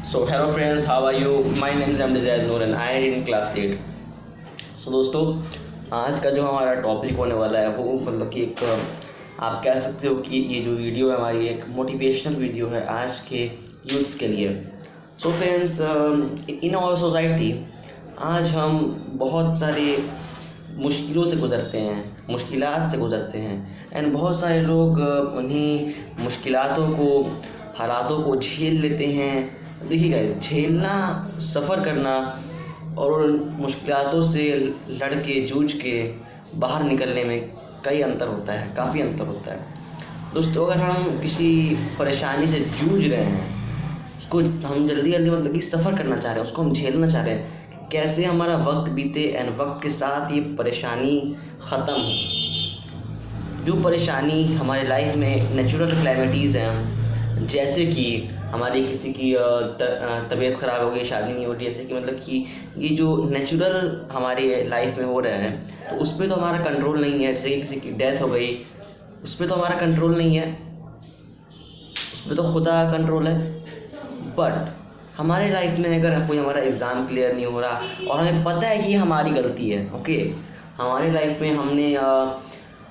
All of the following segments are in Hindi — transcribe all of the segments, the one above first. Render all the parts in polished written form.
So hello friends, how are you? My name is Amjad Noor and I am in class 8. So दोस्तों, आज का जो हमारा टॉपिक होने वाला है वो मतलब कि एक आप कह सकते हो कि ये जो वीडियो है हमारी एक मोटिवेशनल वीडियो है आज के यूथ्स के लिए। So friends, in our society आज हम बहुत सारे मुश्किलों से गुज़रते हैं, मुश्किलात से गुज़रते हैं एंड बहुत सारे लोग उन्हीं मुश्किलातों को, हालातों को झेल लेते हैं। देखिए गाइस, झेलना, सफ़र करना और उन मुश्किलातों से लड़ के, जूझ के बाहर निकलने में कई अंतर होता है, काफ़ी अंतर होता है। दोस्तों, अगर हम किसी परेशानी से जूझ रहे हैं, उसको हम जल्दी जल्दी मतलब कि सफ़र करना चाह रहे हैं, उसको हम झेलना चाह रहे हैं, कैसे हमारा वक्त बीते एंड वक्त के साथ ये परेशानी ख़त्म हो। जो परेशानी हमारे लाइफ में नेचुरल क्लैमिटीज़ हैं, जैसे कि हमारी किसी की तबीयत ख़राब हो गई, शादी नहीं हो रही, जैसे कि मतलब कि ये जो नेचुरल हमारे लाइफ में हो रहे हैं तो उस पर तो हमारा कंट्रोल नहीं है। जैसे कि किसी की डेथ हो गई, उस पर तो हमारा कंट्रोल नहीं है, उस पर तो खुदा का कंट्रोल है। बट हमारे लाइफ में अगर कोई हमारा एग्ज़ाम क्लियर नहीं हो रहा और हमें पता है कि ये हमारी गलती है, ओके, हमारे लाइफ में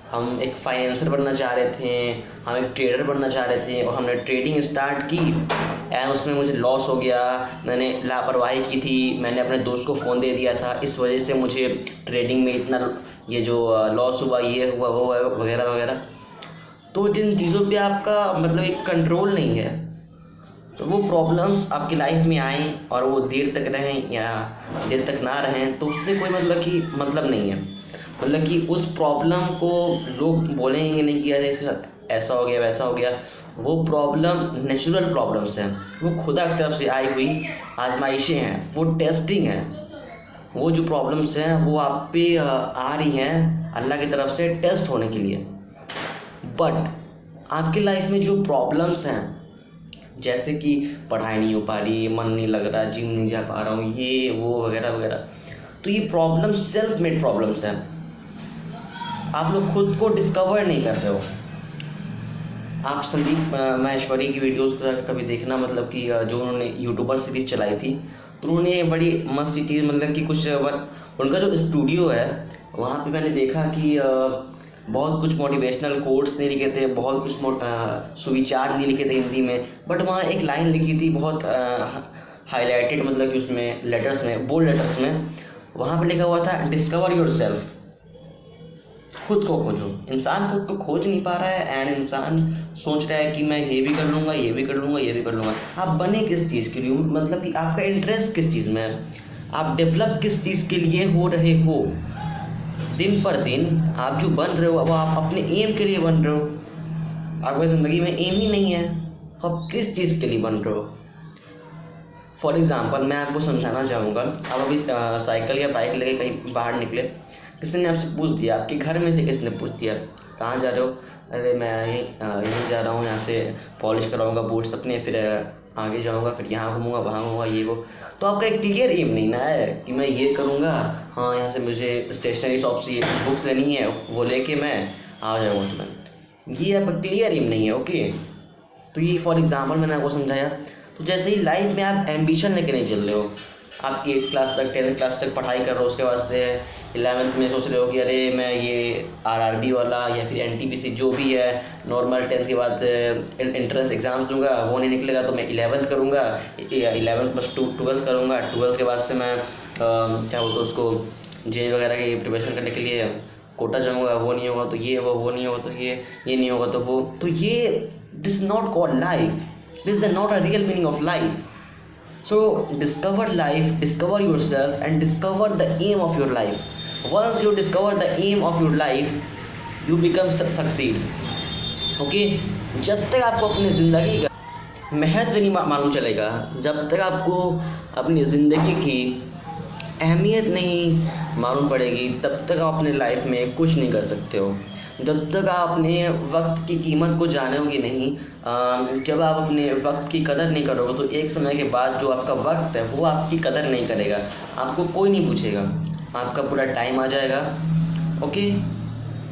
हम एक फाइनेंसर बनना चाह रहे थे, हम एक ट्रेडर बनना चाह रहे थे और हमने ट्रेडिंग स्टार्ट की एंड उसमें मुझे लॉस हो गया। मैंने लापरवाही की थी, मैंने अपने दोस्त को फ़ोन दे दिया था, इस वजह से मुझे ट्रेडिंग में इतना ये जो लॉस हुआ, ये हुआ, वो हुआ, वगैरह वगैरह। तो जिन चीज़ों पे आपका मतलब एक कंट्रोल नहीं है, तो वो प्रॉब्लम्स आपकी लाइफ में आएँ और वो देर तक रहें या देर तक ना रहें, तो उससे कोई मतलब नहीं है। मतलब कि उस प्रॉब्लम को लोग बोलेंगे नहीं कि अरे ऐसा हो गया, वैसा हो गया। वो प्रॉब्लम नेचुरल प्रॉब्लम्स हैं, वो खुदा की तरफ से आई हुई आजमाइशें हैं, वो टेस्टिंग है। वो जो प्रॉब्लम्स हैं वो आप पे आ रही हैं अल्लाह की तरफ से टेस्ट होने के लिए। बट आपकी लाइफ में जो प्रॉब्लम्स हैं, जैसे कि पढ़ाई नहीं हो पा रही, मन नहीं लग रहा, जिम नहीं जा पा रहा हूँ, ये वो वगैरह वगैरह, तो ये प्रॉब्लम्स सेल्फ मेड प्रॉब्लम्स हैं। आप लोग खुद को डिस्कवर नहीं कर रहे हो। आप संदीप माहेश्वरी की वीडियोस कभी देखना, मतलब कि जो उन्होंने यूट्यूबर सीरीज़ चलाई थी, तो उन्होंने बड़ी मस्त चीज़, मतलब कि कुछ उनका जो स्टूडियो है वहाँ पे मैंने देखा कि बहुत कुछ मोटिवेशनल कोट्स नहीं लिखे थे, बहुत कुछ सुविचार नहीं लिखे थे हिंदी में, बट वहाँ एक लाइन लिखी थी बहुत हाईलाइटेड, मतलब कि उसमें लेटर्स में, बोल्ड लेटर्स में, वहाँ पे लिखा हुआ था डिस्कवर योरसेल्फ। खुद को खोजो। इंसान खुद को खोज नहीं पा रहा है एंड इंसान सोच रहा है कि मैं ये भी कर लूँगा, ये भी कर लूँगा, ये भी कर लूँगा। आप बने किस चीज़ के लिए, मतलब कि आपका इंटरेस्ट किस चीज़ में है, आप डेवलप किस चीज़ के लिए हो रहे हो। दिन पर दिन आप जो बन रहे हो वो आप अपने एम के लिए बन रहे हो। आपकी ज़िंदगी में एम ही नहीं है, आप किस चीज़ के लिए बन रहे हो। फॉर एग्ज़ाम्पल मैं आपको समझाना चाहूँगा। आप अभी साइकिल या बाइक लेके कहीं बाहर निकले, किसी ने आपसे पूछ दिया, आपके घर में से किसी ने पूछ दिया कहाँ जा रहे हो, अरे मैं यहीं जा रहा हूँ, यहाँ से पॉलिश कराऊँगा बूट्स अपने, फिर आगे जाऊँगा, फिर यहाँ घूमूँगा, वहाँ घूमूँगा, ये वो। तो आपका एक क्लियर एम नहीं ना है कि मैं ये करूँगा, हाँ यहाँ से मुझे स्टेशनरी शॉप से बुक्स लेनी है, वो लेके मैं आ जाऊँगा तुरंत। ये आपका क्लियर एम नहीं है, ओके। तो ये फॉर एग्ज़ाम्पल मैंने आपको समझाया। तो जैसे ही लाइफ में आप एम्बिशन लेके नहीं चल रहे हो, आप 8 क्लास तक, 10 क्लास तक पढ़ाई कर रहे हो, उसके बाद से 11th में सोच रहे हो कि अरे मैं ये RRB वाला या फिर NTPC जो भी है नॉर्मल, 10th के बाद एंट्रेंस एग्ज़ाम्स दूंगा, वो नहीं निकलेगा तो मैं 11th करूँगा, 11th प्लस 12th करूँगा, 12th के बाद से मैं क्या बोलते उसको JEE वगैरह की प्रिपरेशन करने के लिए कोटा जाऊँगा, वो नहीं होगा तो ये, वो नहीं होगा तो ये नहीं होगा तो वो। तो ये this is not called life, this is not a real meaning of life. So discover life, discover yourself and discover the aim of your life. Once you discover the aim of your life, you become succeed. Okay? जब तक आपको अपनी ज़िंदगी का महत्व नहीं मालूम चलेगा, जब तक आपको अपनी ज़िंदगी की अहमियत नहीं मालूम पड़ेगी, तब तक आप अपने लाइफ में कुछ नहीं कर सकते हो। जब तक आप अपने वक्त की कीमत को जानोगे नहीं, जब आप अपने वक्त की कदर नहीं करोगे, तो एक समय के बाद जो आपका वक्त है वो आपकी कदर नहीं करेगा, आपको कोई नहीं पूछेगा, आपका पूरा टाइम आ जाएगा। ओके,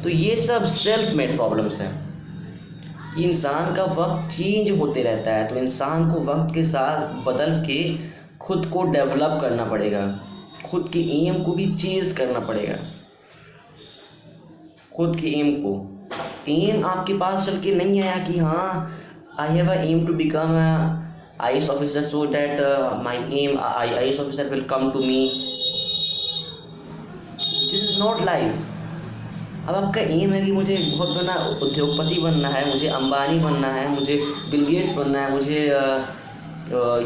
तो ये सब सेल्फ मेड प्रॉब्लम्स हैं। कि इंसान का वक्त चेंज होते रहता है, तो इंसान को वक्त के साथ बदल के खुद को डेवलप करना पड़ेगा, खुद के एम को भी चेज करना पड़ेगा। खुद के एम को, एम आपके पास चल के नहीं आया कि हाँ I have a aim to become a IAS officer, so that my aim IAS officer will come to me. This is not life. अब आपका एम है कि मुझे बहुत बड़ा उद्योगपति बनना है, मुझे अंबानी बनना है, मुझे बिल गेट्स बनना है, मुझे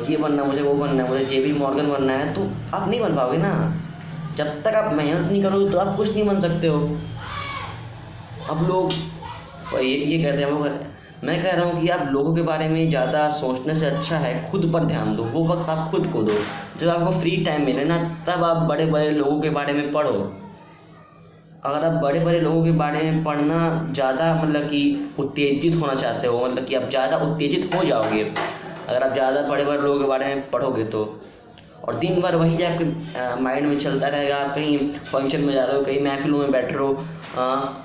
ये बनना, मुझे वो बनना है, मुझे JP मॉर्गन बनना है, तो आप नहीं बन पाओगे ना। जब तक आप मेहनत नहीं करोगे तो आप कुछ नहीं बन सकते हो। अब लोग ये कहते हैं, वो कहते हैं, मैं कह रहा हूँ कि आप लोगों के बारे में ज़्यादा सोचने से अच्छा है खुद पर ध्यान दो। वो वक्त आप खुद को दो, जब आपको फ्री टाइम मिले ना, तब आप बड़े बड़े लोगों के बारे में पढ़ो। अगर आप बड़े बड़े लोगों के बारे में पढ़ना ज़्यादा मतलब कि उत्तेजित होना चाहते हो, मतलब कि आप ज़्यादा उत्तेजित हो जाओगे अगर आप ज़्यादा बड़े बड़े लोगों के बारे में पढ़ोगे तो, और दिन भर वही आपके माइंड में चलता रहेगा। आप कहीं फंक्शन में जा रहे हो, कहीं महफिलों में बैठ रहे हो,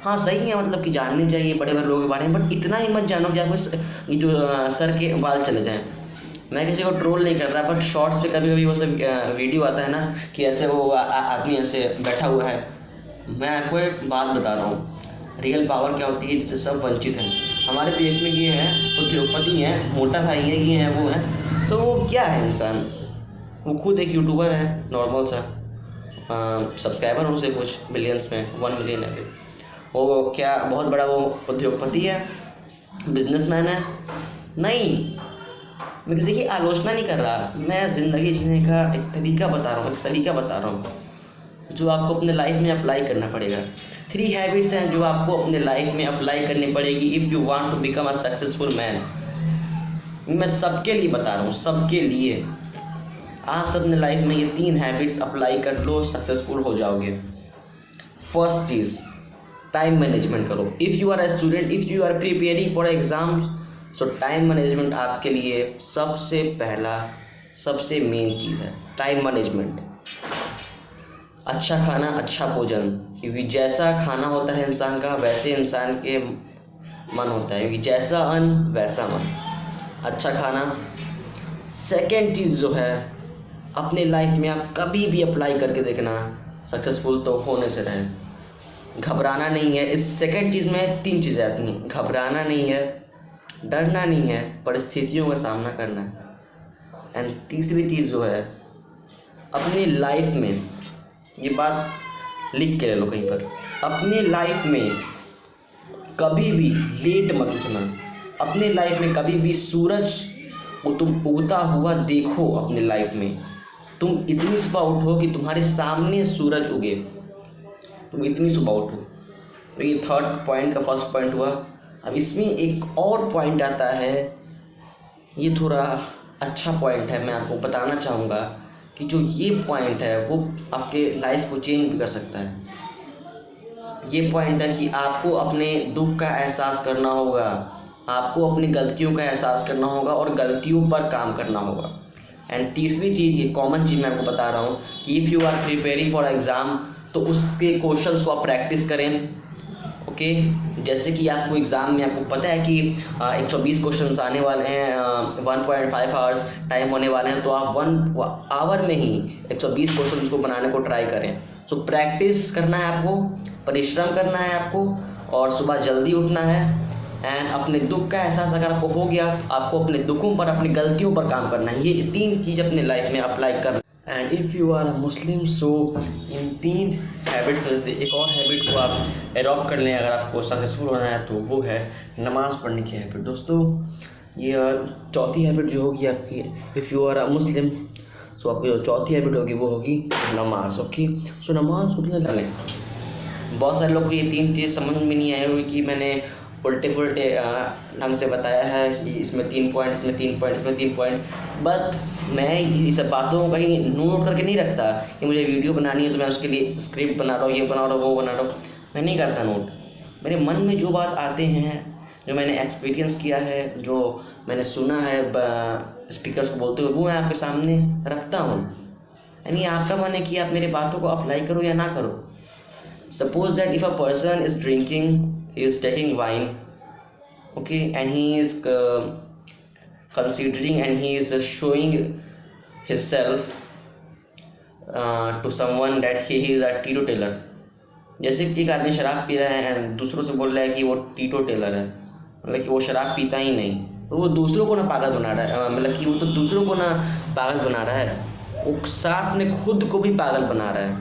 हाँ सही है, मतलब कि जाननी चाहिए बड़े बड़े लोगों के बारे में, बट इतना ही मत जानो कि आपको जो सर के बाल चले जाएँ। मैं किसी को ट्रोल नहीं कर रहा, बट शॉर्ट्स पे कभी कभी वो सब वीडियो आता है ना कि ऐसे वो आदमी ऐसे बैठा हुआ है। मैं आपको एक बात बता रहा हूँ, रियल पावर क्या होती है, जिससे सब वंचित हैं। हमारे देश में ये हैं, उद्योगपति हैं, मोटा भाई है, ये हैं, वो हैं, तो वो क्या है इंसान, वो खुद एक यूट्यूबर है नॉर्मल सा, सब्सक्राइबर उनसे कुछ मिलियंस में, 1 मिलियन है। वो क्या बहुत बड़ा वो उद्योगपति है, बिजनेसमैन है? नहीं, मैं किसी की आलोचना नहीं कर रहा, मैं ज़िंदगी जीने का एक तरीका बता रहा हूँ, एक सलीका बता रहा हूँ जो आपको अपने लाइफ में अप्लाई करना पड़ेगा। 3 हैबिट्स हैं जो आपको अपने लाइफ में अप्लाई करनी पड़ेगी if you want to become a successful man. मैं सबके लिए बता रहा हूँ, सबके लिए। आज सब अपने लाइफ में ये 3 हैबिट्स अप्लाई कर लो, सक्सेसफुल हो जाओगे। फर्स्ट चीज़, टाइम मैनेजमेंट करो। If you are a student, if you are preparing for exam, so time management आपके लिए सबसे पहला, सबसे मेन चीज़ है, टाइम मैनेजमेंट। अच्छा खाना, अच्छा भोजन, क्योंकि जैसा खाना होता है इंसान का, वैसे इंसान के मन होता है, क्योंकि जैसा अन्न वैसा मन। अच्छा खाना। सेकेंड चीज़ जो है, अपने लाइफ में आप कभी भी अप्लाई करके देखना, सक्सेसफुल तो होने से रहें। घबराना नहीं है। इस सेकेंड चीज़ में 3 चीज़ें आती हैं, घबराना नहीं है, डरना नहीं है, परिस्थितियों का सामना करना है। एंड तीसरी चीज़ जो है, अपनी लाइफ में, ये बात लिख के ले लो कहीं पर, अपने लाइफ में कभी भी लेट मत उठना। अपने लाइफ में कभी भी सूरज तुम उगता हुआ देखो। अपने लाइफ में तुम इतनी सुबह उठो कि तुम्हारे सामने सूरज उगे, तुम इतनी सुबह उठो। तो ये थर्ड पॉइंट का फर्स्ट पॉइंट हुआ। अब इसमें एक और पॉइंट आता है, ये थोड़ा अच्छा पॉइंट है, मैं आपको बताना चाहूँगा कि जो ये पॉइंट है वो आपके लाइफ को चेंज भी कर सकता है। ये पॉइंट है कि आपको अपने दुख का एहसास करना होगा, आपको अपनी गलतियों का एहसास करना होगा और गलतियों पर काम करना होगा। एंड तीसरी चीज़, ये कॉमन चीज़ मैं आपको बता रहा हूँ कि if you are preparing for exam, तो उसके क्वेश्चंस को आप प्रैक्टिस करें। ओके, जैसे कि आपको एग्ज़ाम में आपको पता है कि 120 क्वेश्चंस आने वाले हैं, 1.5 आवर्स टाइम होने वाले हैं, तो आप 1 आवर में ही 120 क्वेश्चंस को बनाने को ट्राई करें। सो प्रैक्टिस करना है आपको, परिश्रम करना है आपको, और सुबह जल्दी उठना है। एंड अपने दुख का एहसास अगर आपको हो गया, आपको अपने दुखों पर, अपनी गलतियों पर काम करना है। ये 3 चीज़ अपने लाइफ में अप्लाई करना। And if you are a Muslim, so in 3 habits में से एक और हैबिट को आप एडॉप्ट कर लें अगर आपको सक्सेसफुल होना है, तो वो है नमाज़ पढ़ने की हैबिट। दोस्तों, ये चौथी हैबिट जो होगी आपकी, if you are a Muslim, सो आपकी जो चौथी हैबिट होगी वो होगी नमाज। ओके, सो नमाज उठने डालें। बहुत सारे लोग को ये 3 चीज़ समझ में नहीं आई हुई कि मैंने उल्टे पुल्टे ढंग से बताया है कि इसमें 3 पॉइंट, इसमें 3 पॉइंट, इसमें 3 पॉइंट, बट मैं इस बातों को कहीं नोट करके नहीं रखता कि मुझे वीडियो बनानी है तो मैं उसके लिए स्क्रिप्ट बना रहा हूँ, ये बना रहा हूँ, वो बना रहा हूँ। मैं नहीं करता नोट। मेरे मन में जो बात आते हैं, जो मैंने एक्सपीरियंस किया है, जो मैंने सुना है स्पीकर्स को बोलते हुए, वो मैं आपके सामने रखता हूँ। यानी आपका मन है कि आप मेरे बातों को अप्लाई करो या ना करो। Suppose that if a person is drinking, he is taking wine, okay, and he is considering and he is showing himself to someone that he is a teetotaler. जैसे कि एक आदमी शराब पी रहा है एंड दूसरों से बोल रहा है कि वो टीटोटेलर है, मतलब कि वो शराब पीता ही नहीं, तो वो दूसरों को ना पागल बना रहा है, मतलब कि वो तो दूसरों को ना पागल बना रहा है, वो साथ में खुद को भी पागल बना रहा है,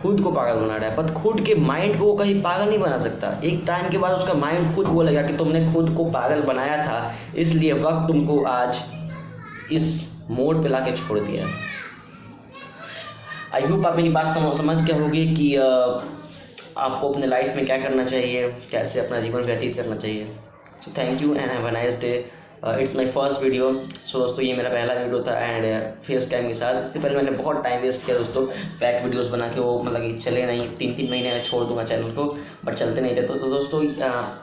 खुद को पागल बना रहा है, पर खुद के माइंड को वो कहीं पागल नहीं बना सकता। एक टाइम के बाद उसका माइंड खुद बोलेगा कि तुमने खुद को पागल बनाया था, इसलिए वक्त तुमको आज इस मोड़ पे लाके छोड़ दिया। आई होप आप मेरी बात समझ के होगी कि आपको अपने लाइफ में क्या करना चाहिए, कैसे अपना जीवन व्यतीत करना चाहिए। So thank you and have a nice day. It's my first video. So दोस्तों ये मेरा पहला वीडियो था एंड फेस कैम के साथ। इससे पहले मैंने बहुत टाइम वेस्ट किया दोस्तों, फैक्ट वीडियोस बना के, वो मतलब कि चले नहीं, 3-3 महीने में छोड़ दूंगा चैनल को, बट चलते नहीं थे। तो दोस्तों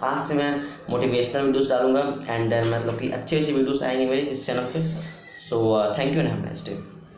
आज से मैं मोटिवेशनल वीडियोस डालूंगा एंड देन मतलब कि अच्छे वीडियोस आएंगे मेरे इस चैनल पे। सो thank you and have a nice day.